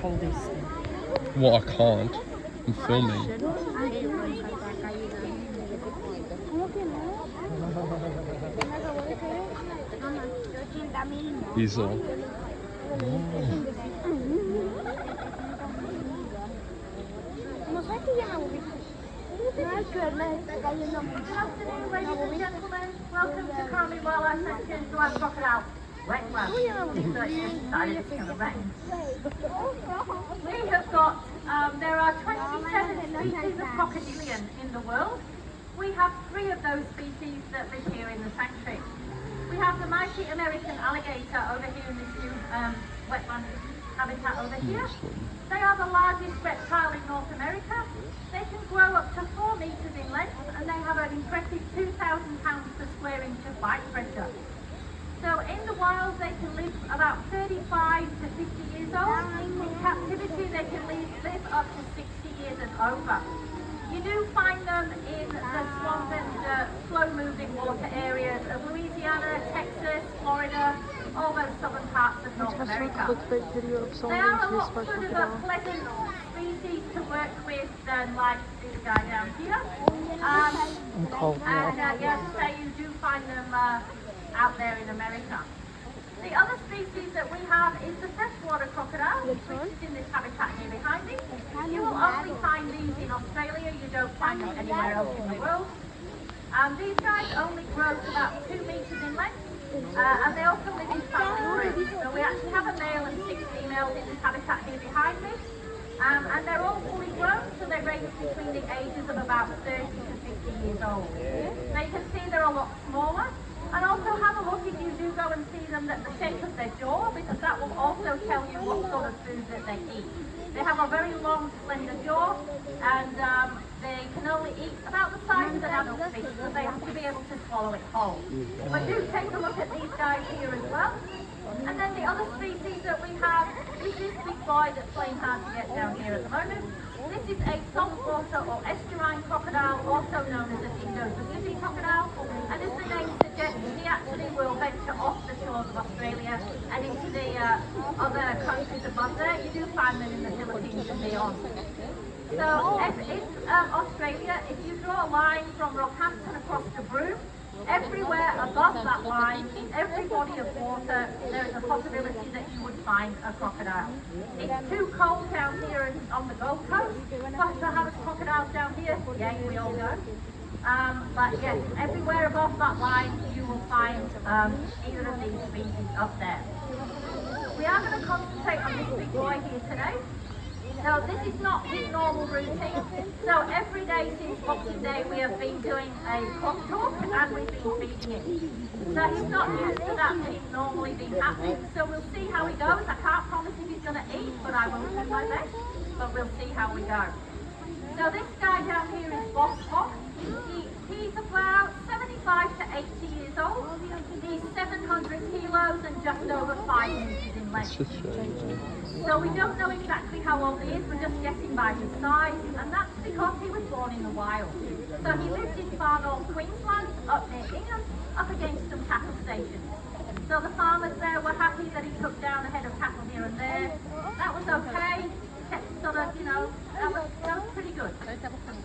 hold this thing. Well, I can't. I'm filming. He's all. Good afternoon, ladies and gentlemen. Welcome to Currumbin Wildlife Sanctuary to our crocodile wetland. So it's just decided it's going to rain. We have got, there are 27 species of crocodilian in the world. We have 3 of those species that live here in the sanctuary. We have the mighty American alligator over here in this new wetland habitat over here. They are the largest reptile in North America. They can grow up to 4 meters in length and they have an impressive 2,000 pounds per square inch of bite pressure. So in the wild they can live about 35 to 50 years old. In captivity they can live up to 60 years and over. You do find them in the swamp and slow-moving water areas of Louisiana, Texas, Florida, all those southern parts of North America. They are a lot sort of a pleasant species to work with than like this guy down here. Yes, so you do find them out there in America. The other species that we have is the freshwater crocodile, which is in this habitat here behind me. You will only find these in Australia, you don't find them anywhere else in the world. These guys only grow to about 2 meters in length, and they also live in family groups. So we actually have a male and 6 females in this habitat here behind me. And they're all fully grown, so they range between the ages of about 30 to 50 years old. Now you can see they're a lot smaller. And also have a look if you do go and see them at the shape of their jaw, because that will also tell you what sort of food that they eat. They have a very long, slender jaw, and they can only eat about the size of an adult fish, so they have to be able to swallow it whole. But do take a look at these guys here as well. And then the other species that we have is this big boy that's playing hard to get down here at the moment. This is a saltwater or estuarine crocodile, also known as an Indo-Pacific crocodile. And as the name suggests, he actually will venture off the shores of Australia and into the other countries above there. You do find them in the Philippines and beyond. So in Australia, if you draw a line from Rockhampton across to Broome, everywhere above that line, in every body of water, there is a possibility that you would find a crocodile. It's too cold down here on the Gold Coast to have crocodiles down here. Yeah, we all know. But yes, everywhere above that line, you will find either of these species up there. We are going to concentrate on this big boy here today. So this is not his normal routine. So every day since Boxing Day we have been doing a croc talk and we've been feeding him. So he's not used to that being normally been happening. So we'll see how he goes. I can't promise if he's going to eat, but I will do my best. But we'll see how we go. So this guy down here is Boss Hog. He's about 75 to 80 years old. He's 700 kilos and just over 5 inches in length. So we don't know exactly how old he is, we're just guessing by his size, and that's because he was born in the wild. So he lived in far north Queensland, up near Ingham, up against some cattle stations. So the farmers there were happy that he took down a head of cattle here and there. That was okay, kept sort of, you know, that was pretty good.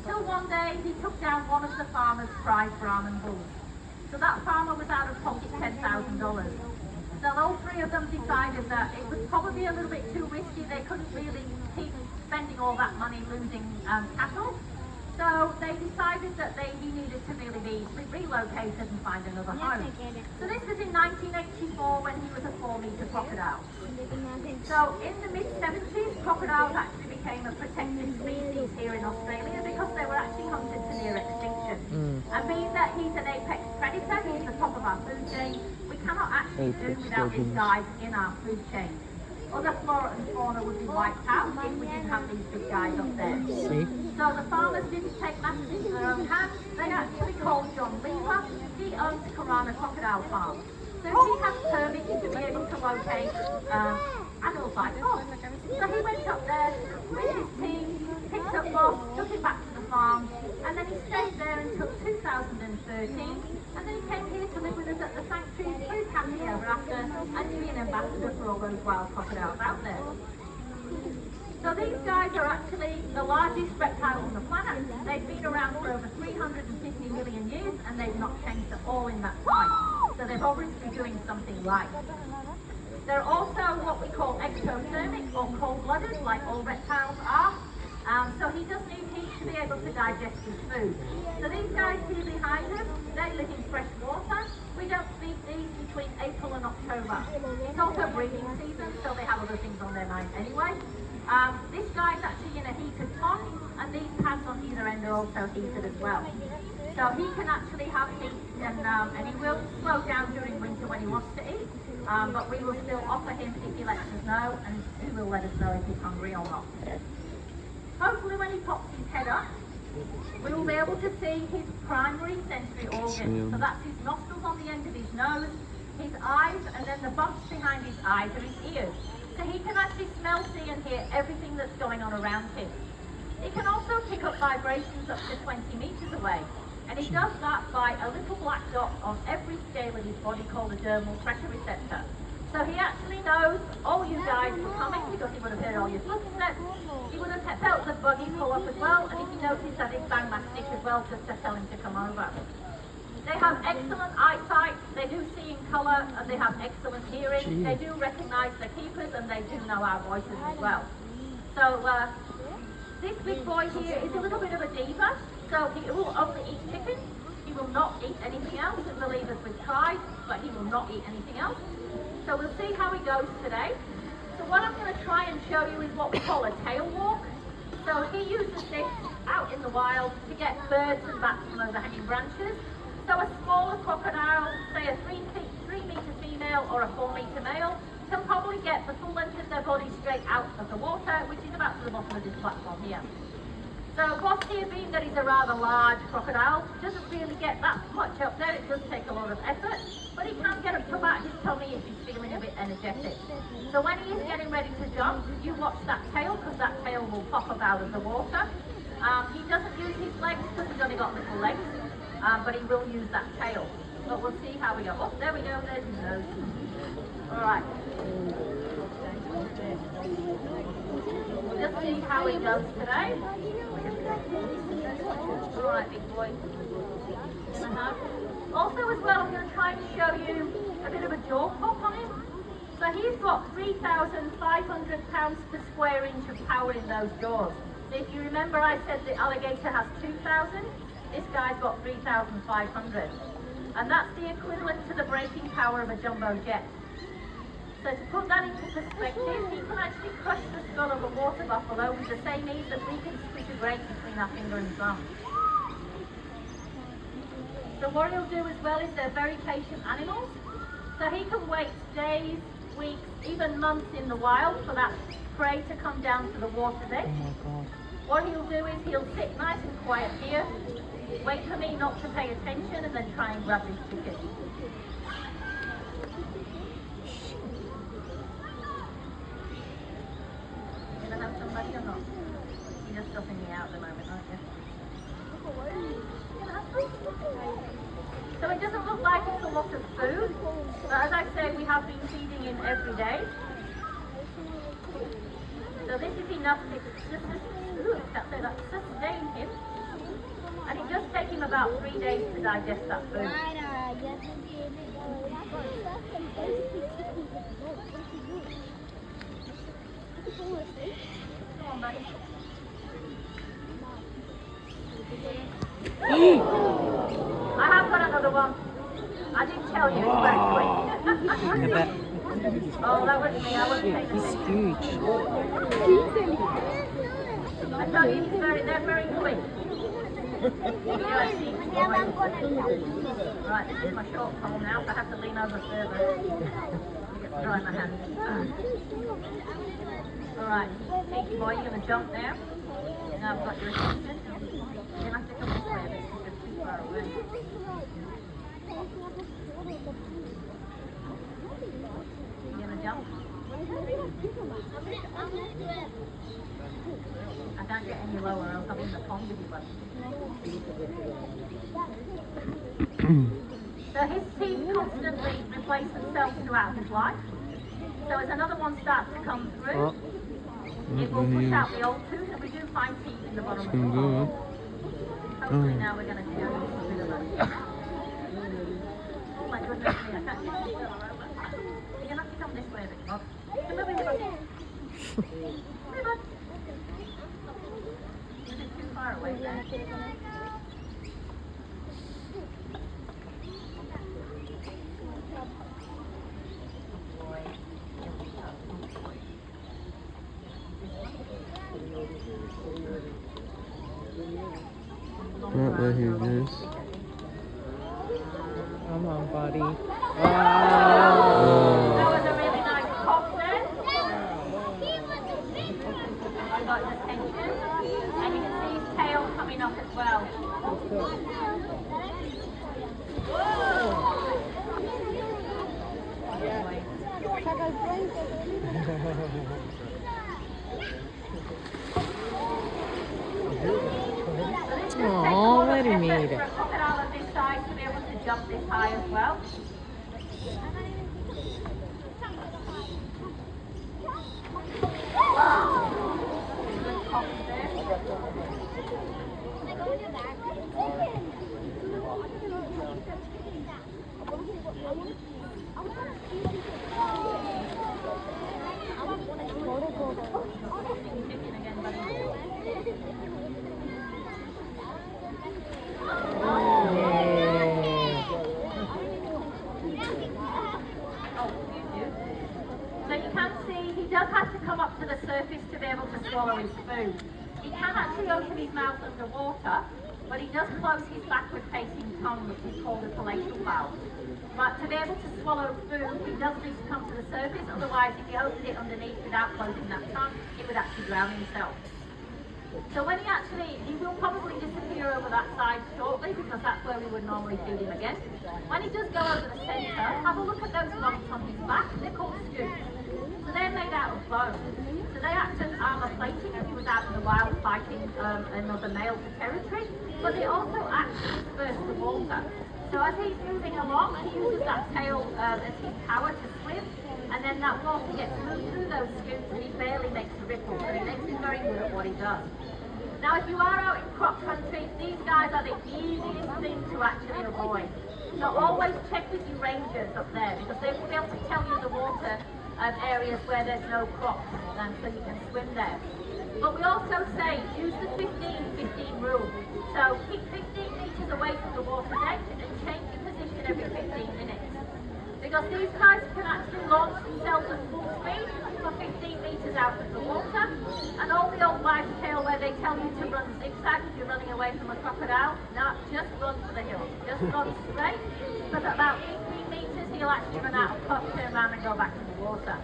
Till one day he took down one of the farmer's prize Brahman bulls. So that farmer was out of pocket $10,000. So all 3 of them decided that it was probably a little bit too risky. They couldn't really keep spending all that money losing cattle. So they decided that he needed to really be relocated and find another home. So this was in 1984 when he was a 4-meter crocodile. So in the mid-70s, crocodiles actually became a protected species here in Australia because they were actually hunted to near extinction. And being that he's an apex predator, he's the top of our food chain, we cannot actually do without these guys in our food chain. Other flora and fauna would be wiped out if we didn't have these big guys up there. So the farmers didn't take matters into their own hands. They actually called John Lever. He owns Currumbin Crocodile Farm. So he has permits to be able to locate animals like us. So he went up there with his team, picked up Boss, took him back to the farm, and then he stayed there until 2013. And then he came here to live with us at the sanctuary, lived happy ever after, and to be an ambassador for all those wild crocodiles out there. So these guys are actually the largest reptile on the planet. They've been around for over 350 million years and they've not changed at all in that time. So they're obviously doing something right. They're also what we call ectothermic or cold-blooded, like all reptiles are. So he does need heat to be able to digest his food. So these guys here behind us, they live in fresh water. We don't feed these between April and October. It's also breeding season, so they have other things on their mind anyway. This guy's actually in a heated pond, and these pads on either end are also heated as well. So he can actually have heat, and he will slow down during winter when he wants to eat. But we will still offer him if he lets us know, and he will let us know if he's hungry or not. Hopefully when he pops his head up, we will be able to see his primary sensory organ. So that's his nostrils on the end of his nose, his eyes, and then the bumps behind his eyes are his ears. So he can actually smell, see and hear everything that's going on around him. He can also pick up vibrations up to 20 meters away. And he does that by a little black dot on every scale of his body called a dermal pressure receptor. So he actually knows all you guys were coming because he would have heard all your footsteps. He would have felt the buggy pull up as well, and if he noticed that he'd bang my stick as well just to tell him to come over. They have excellent eyesight, they do see in colour, and they have excellent hearing. They do recognise the keepers, and they do know our voices as well. So this big boy here is a little bit of a diva, so he will only eat chicken. He will not eat anything else, and believe us, we've tried, but he will not eat anything else. So we'll see how he goes today. So what I'm going to try and show you is what we call a tail walk. So he uses this out in the wild to get birds and bats from overhanging branches. So a smaller crocodile, say a 3 metre female or a 4 metre male, can probably get the full length of their body straight out of the water, which is about to the bottom of this platform here. So what's here being that he's a rather large crocodile, doesn't really get that much up there, it does take a lot of effort, but he can get up to about his tummy if he's feeling a bit energetic. So when he is getting ready to jump, you watch that tail, because that tail will pop up out of the water. He doesn't use his legs because he's only got little legs, but he will use that tail. But we'll see how we go. Oh, there we go, there's his nose. Alright. We'll just see how he goes today. Alright, big boy. Also as well, I'm going to try and show you a bit of a jaw pop on him. So he's got 3,500 pounds per square inch of power in those jaws. So if you remember I said the alligator has 2,000, this guy's got 3,500. And that's the equivalent to the braking power of a jumbo jet. So to put that into perspective, he can actually crush the skull of a water buffalo with the same ease that we can squish a grape between our finger and thumb. So what he'll do as well is they're very patient animals. So he can wait days, weeks, even months in the wild for that prey to come down to the water's edge. Oh my God. What he'll do is he'll sit nice and quiet here, wait for me not to pay attention, and then try and grab his chicken. You gonna have somebody or not? You're just stuffing me out at the moment, aren't you? So it doesn't look like it's a lot of food, but as I say, we have been feeding him every day. So this is enough to sustain him, and it does take him about 3 days to digest that food. Come on, buddy. I have got another one. I didn't tell you, it's very quick. Oh, that was me, I wasn't paying attention. He's huge. I tell you, they're very quick. Right, this is my short pole now, so I have to lean over further. Get to dry my hand. Alright, Pinky boy, you're going to jump now. Now I've got your attention. You're going to have to come this way a bit because you're too far away. You're going to jump? I can't get any lower, else I'll be in the pond with you, buddy. So his teeth constantly replace themselves throughout his life. So as another one starts to come through, It will push out the old tooth, and we do find teeth in the bottom of the hole. Hopefully now we're going to show you a bit of a... Oh my goodness me, I can't get it over. You're going to have to come this way a bit more. Come over here, buddy. Come here, bud. Is it too far away there? Right there he goes. Come on, buddy. That was a really nice pop there. I got his attention. And you can see his tail coming up as well. Oh, let him eat it. For a crocodile of this size to be able to jump this high as well. Good pop there. Chicken again, buddy. So you can see he does have to come up to the surface to be able to swallow his food. He can actually open his mouth underwater, but he does close his backward facing tongue, which is called a palatal valve. But to be able to swallow food, he does need to come to the surface, otherwise if he opened it underneath without closing that tongue, it would actually drown himself. So when he will probably disappear over that side shortly, because that's where we would normally feed him again. When he does go over the centre, have a look at those lumps on his back. They're called scoops. So they're made out of bone. So they act as armour plating if he was out in the wild fighting another male for territory. But they also act to disperse the water. So as he's moving along, he uses that tail as his power to swim. And then that water gets moved through those scoops and he barely makes a ripple. So he makes him very good at what he does. Now if you are out in crop country, these guys are the easiest thing to actually avoid. So always check with your rangers up there, because they will be able to tell you the water areas where there's no crops, so you can swim there. But we also say use the 15-15 rule. So keep 15 metres away from the water's edge and change your position every 15 minutes. Because these guys can actually launch themselves at full speed for 15 metres out of the water. And all the old wives' tale where they tell you to run zigzag if you're running away from a crocodile, no, just run for the hills. Just run straight, because at about 15 metres he'll actually run out of puff, turn around and go back to the water.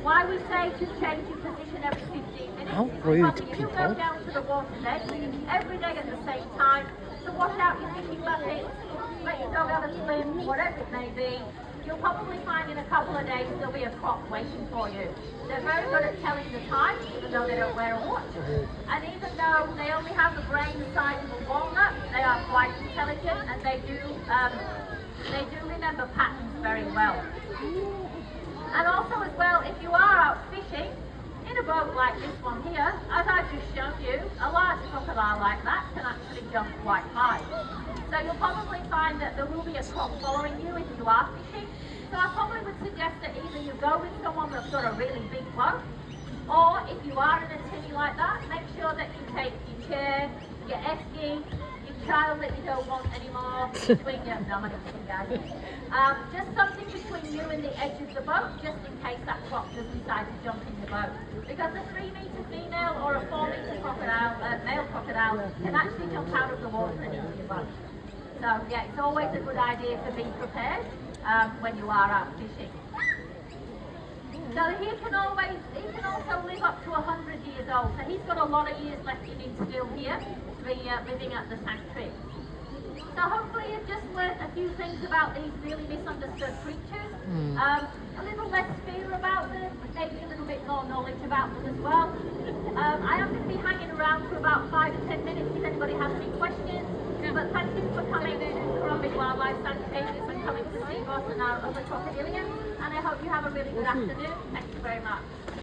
Why we say to change your position every 15 minutes, How rude, if you go down to the water's edge every day at the same time, to wash out your fishing buckets, let your dog have a swim, whatever it may be, you'll probably find in a couple of days there'll be a crop waiting for you. They're very good at telling the time, even though they don't wear a watch. And even though they only have the brain the size of a walnut, they are quite intelligent, and they do remember patterns very well. And also as well, if you are out fishing, in a boat like this one here, as I've just shown you, a large crocodile like that can actually jump quite high. So you'll probably find that there will be a crop following you if you are fishing. So I probably would suggest that either you go with someone that's got a really big boat, or if you are in a tinny like that, make sure that you take your chair, your esky, your child that you don't want anymore, between you, no, I'm not kidding, guys. Just something between you and the edge of the boat, just in case that crop does decide to jump in the boat. Because a 3-metre female or a 4-metre crocodile, male crocodile, can actually jump out of the water and into your boat. So yeah, it's always a good idea to be prepared when you are out fishing. So he can also live up to 100 years old. So he's got a lot of years left in him still here to be living at the sanctuary. So hopefully you've just learned a few things about these really misunderstood creatures. A little less fear about them, maybe a little bit more knowledge about them as well. I am going to be hanging around for about 5 to 10 minutes if anybody has any questions. But thank you for coming to Currumbin Wildlife Sanctuary and coming to see us and our other crocodilians. And I hope you have a really good afternoon. Thank you very much.